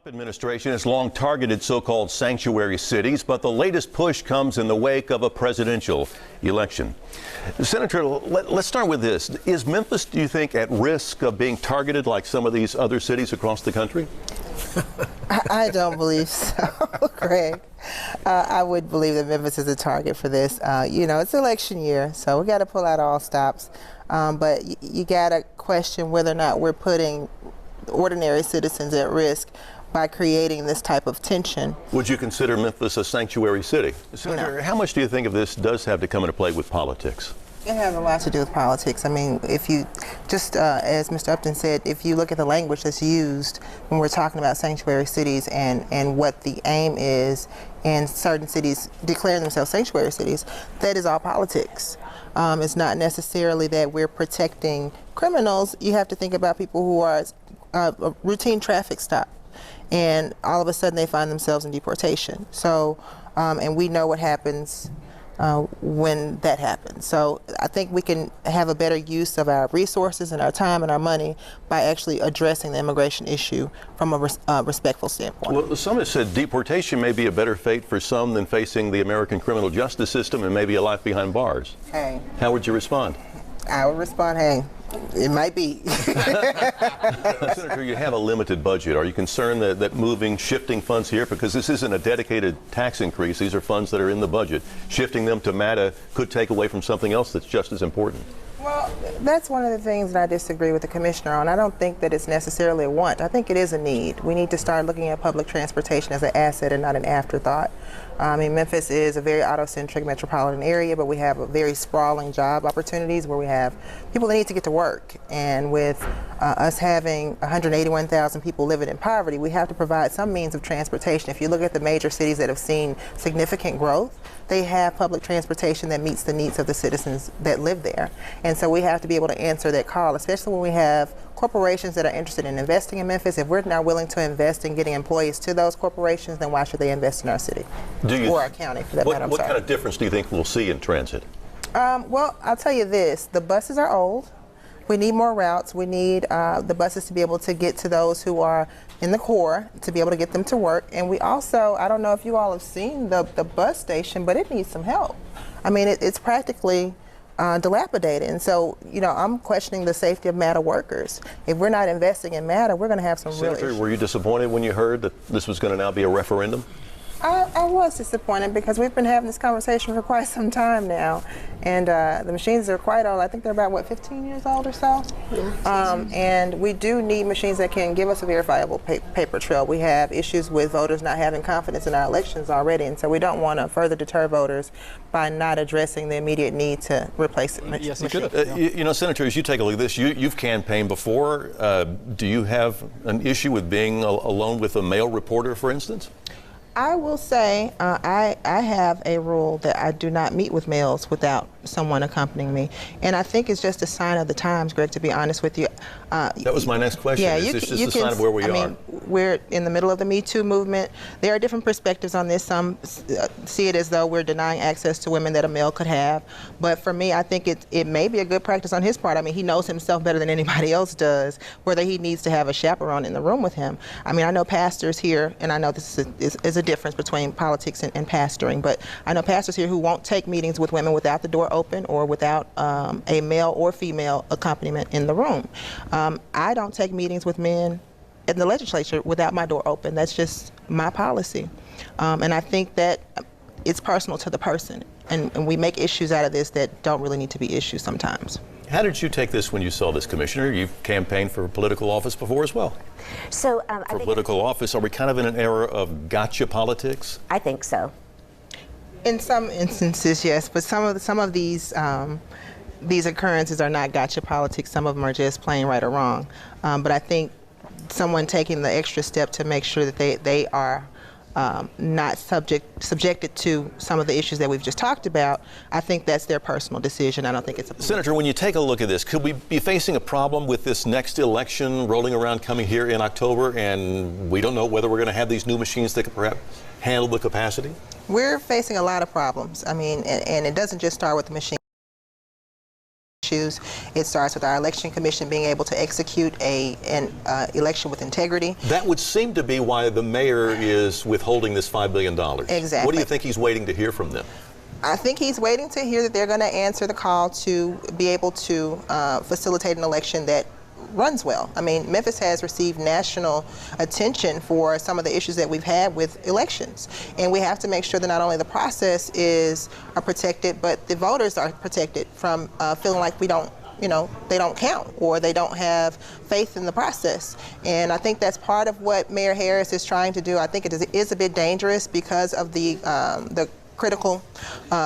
Trump administration has long targeted so-called sanctuary cities, but the latest push comes in the wake of a presidential election. Senator, let's start with this. Is Memphis, do you think, at risk of being targeted like some of these other cities across the country? I don't believe so, Greg. I would believe that Memphis is a target for this. You know, it's election year, so we got to pull out all stops. But you got to question whether or not we're putting ordinary citizens at risk by creating this type of tension. Would you consider Memphis a sanctuary city? Senator, No. how much do you think of this does have to come into play with politics? It has a lot to do with politics. I mean, if you just, as Mr. Upton said, if you look at the language that's used when we're talking about sanctuary cities and what the aim is in certain cities declaring themselves sanctuary cities, that is all politics. It's not necessarily that we're protecting criminals. You have to think about people who are a routine traffic stop, and all of a sudden they find themselves in deportation. So, and we know what happens when that happens. So I think we can have a better use of our resources and our time and our money by actually addressing the immigration issue from a respectful standpoint. Well, some have said deportation may be a better fate for some than facing the American criminal justice system and maybe a life behind bars. Hey. How would you respond? I would respond, hey, it might be. Senator, you have a limited budget. Are you concerned that shifting funds here, because this isn't a dedicated tax increase, these are funds that are in the budget, shifting them to MATA could take away from something else that's just as important? Well, that's one of the things that I disagree with the commissioner on. I don't think that it's necessarily a want. I think it is a need. We need to start looking at public transportation as an asset and not an afterthought. I mean, Memphis is a very auto-centric metropolitan area, but we have a very sprawling job opportunities where we have people that need to get to work. And with us having 181,000 people living in poverty, we have to provide some means of transportation. If you look at the major cities that have seen significant growth, they have public transportation that meets the needs of the citizens that live there. And so we have to be able to answer that call, especially when we have corporations that are interested in investing in Memphis. If we're not willing to invest in getting employees to those corporations, then why should they invest in our city? Or our county, for that matter. What kind of difference do you think we'll see in transit? Well, I'll tell you this. The buses are old. We need more routes. We need the buses to be able to get to those who are in the core, to be able to get them to work. And we also, I don't know if you all have seen the bus station, but it needs some help. I mean, it's practically dilapidated. And so, you know, I'm questioning the safety of MATA workers. If we're not investing in MATA, we're going to have some real issues. Senator, were you disappointed when you heard that this was going to now be a referendum? I was disappointed because we've been having this conversation for quite some time now, and the machines are quite old. I think they're about, what, 15 years old or so? And we do need machines that can give us a verifiable paper trail. We have issues with voters not having confidence in our elections already, and so we don't want to further deter voters by not addressing the immediate need to replace it. Yes, you could. You know, Senator, as you take a look at this, you've campaigned before. Do you have an issue with being alone with a male reporter, for instance? I will say I have a rule that I do not meet with males without someone accompanying me, and I think it's just a sign of the times, Greg, to be honest with you. That was my next question. Yeah, Is this just a sign of where we are? I mean, we're in the middle of the Me Too movement. There are different perspectives on this. Some see it as though we're denying access to women that a male could have, but for me, I think it may be a good practice on his part. I mean, he knows himself better than anybody else does, whether he needs to have a chaperone in the room with him. I mean, I know pastors here, and I know this is a difference between politics and pastoring, but I know pastors here who won't take meetings with women without the door open or without a male or female accompaniment in the room. I don't take meetings with men in the legislature without my door open. That's just my policy. And I think that it's personal to the person, and we make issues out of this that don't really need to be issues sometimes. How did you take this when you saw this, Commissioner? You've campaigned for political office before as well. So, for political office, are we kind of in an era of gotcha politics? I think so. In some instances, yes, but some of these occurrences are not gotcha politics. Some of them are just plain right or wrong. But I think someone taking the extra step to make sure that they are not subjected to some of the issues that we've just talked about, I think that's their personal decision. I don't think it's a... Senator, when you take a look at this, could we be facing a problem with this next election rolling around coming here in October, and we don't know whether we're going to have these new machines that could perhaps handle the capacity? We're facing a lot of problems. I mean, and it doesn't just start with the machine. choose. It starts with our election commission being able to execute an election with integrity. That would seem to be why the mayor is withholding this $5 billion. Exactly. What do you think he's waiting to hear from them? I think he's waiting to hear that they're going to answer the call to be able to facilitate an election that runs well. I mean, Memphis has received national attention for some of the issues that we've had with elections, and we have to make sure that not only the process is protected, but the voters are protected from feeling like we don't, they don't count or they don't have faith in the process. And I think that's part of what Mayor Harris is trying to do. I think it is a bit dangerous because of the critical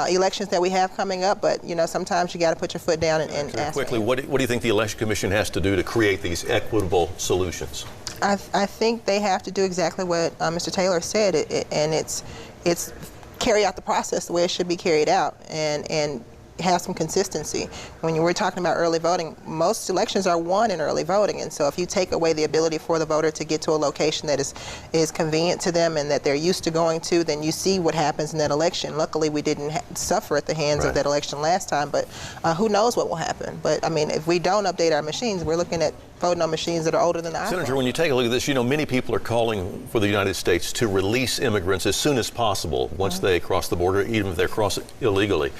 elections that we have coming up, but sometimes you got to put your foot down and ask. Quickly, what do you think the Election Commission has to do to create these equitable solutions? I think they have to do exactly what Mr. Taylor said, and it's carry out the process the way it should be carried out, and have some consistency. When we're talking about early voting, most elections are won in early voting, and so if you take away the ability for the voter to get to a location that is convenient to them and that they're used to going to, then you see what happens in that election. Luckily, we didn't suffer at the hands of that election last time, but who knows what will happen. But I mean, if we don't update our machines, we're looking at voting on machines that are older than the iPhone. Senator, when you take a look at this, many people are calling for the United States to release immigrants as soon as possible once they cross the border, even if they're crossing illegally.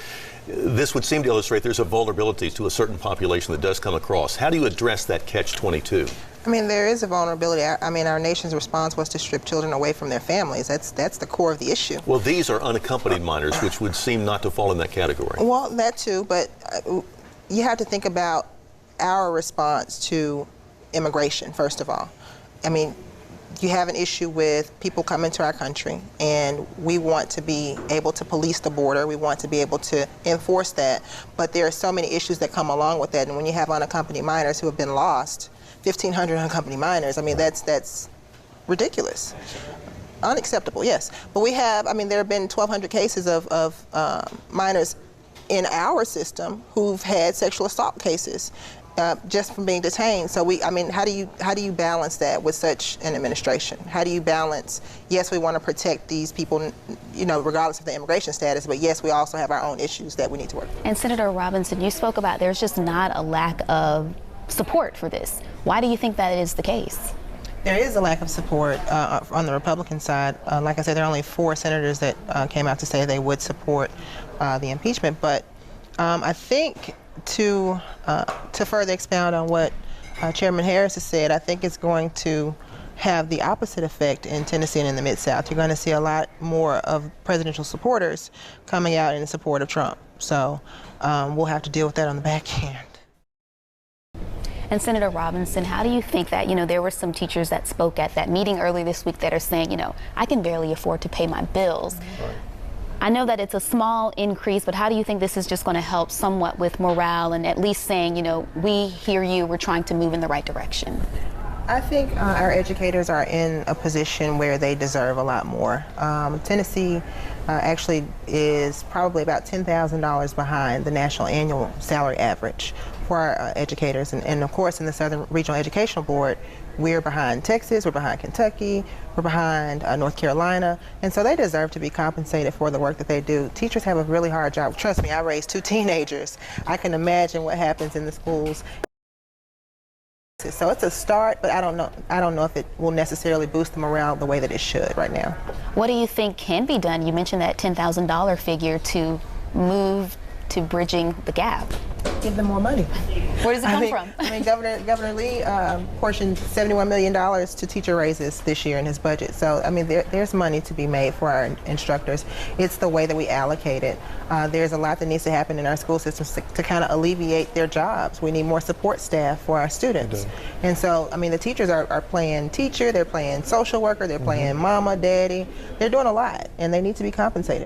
This would seem to illustrate there's a vulnerability to a certain population that does come across. How do you address that catch-22? I mean, there is a vulnerability. I mean, our nation's response was to strip children away from their families. That's the core of the issue. Well, these are unaccompanied minors, which would seem not to fall in that category. Well, that too, but you have to think about our response to immigration, first of all. I mean, you have an issue with people coming to our country, and we want to be able to police the border. We want to be able to enforce that, but there are so many issues that come along with that. And when you have unaccompanied minors who have been lost, 1,500 unaccompanied minors, I mean, that's ridiculous. Unacceptable, yes. But we have, I mean, there have been 1,200 cases of minors in our system who've had sexual assault cases. Just from being detained. So I mean, how do you balance that with such an administration? How do you balance, yes, we want to protect these people, regardless of the immigration status, but yes, we also have our own issues that we need to work with. And Senator Robinson, you spoke about there's just not a lack of support for this. Why do you think that is the case? There is a lack of support on the Republican side. Like I said, there are only 4 senators that came out to say they would support the impeachment, but I think to further expound on what Chairman Harris has said, I think it's going to have the opposite effect in Tennessee and in the Mid-South. You're going to see a lot more of presidential supporters coming out in support of Trump. So we'll have to deal with that on the back end. And Senator Robinson, how do you think that, there were some teachers that spoke at that meeting earlier this week that are saying, I can barely afford to pay my bills. Right. I know that it's a small increase, but how do you think this is just going to help somewhat with morale and at least saying, we hear you, we're trying to move in the right direction? I think our educators are in a position where they deserve a lot more. Tennessee actually is probably about $10,000 behind the national annual salary average for our educators. And of course, in the Southern Regional Educational Board, we're behind Texas, we're behind Kentucky, we're behind North Carolina, and so they deserve to be compensated for the work that they do. Teachers have a really hard job. Trust me, I raised 2 teenagers. I can imagine what happens in the schools. So it's a start, but I don't know if it will necessarily boost the morale the way that it should right now. What do you think can be done? You mentioned that $10,000 figure to move to bridging the gap. Give them more money. Where does it come from? I mean, Governor Lee portioned $71 million to teacher raises this year in his budget. So, I mean, there's money to be made for our instructors. It's the way that we allocate it. There's a lot that needs to happen in our school systems to kind of alleviate their jobs. We need more support staff for our students. And so, I mean, the teachers are playing teacher, they're playing social worker, they're playing mama, daddy. They're doing a lot, and they need to be compensated.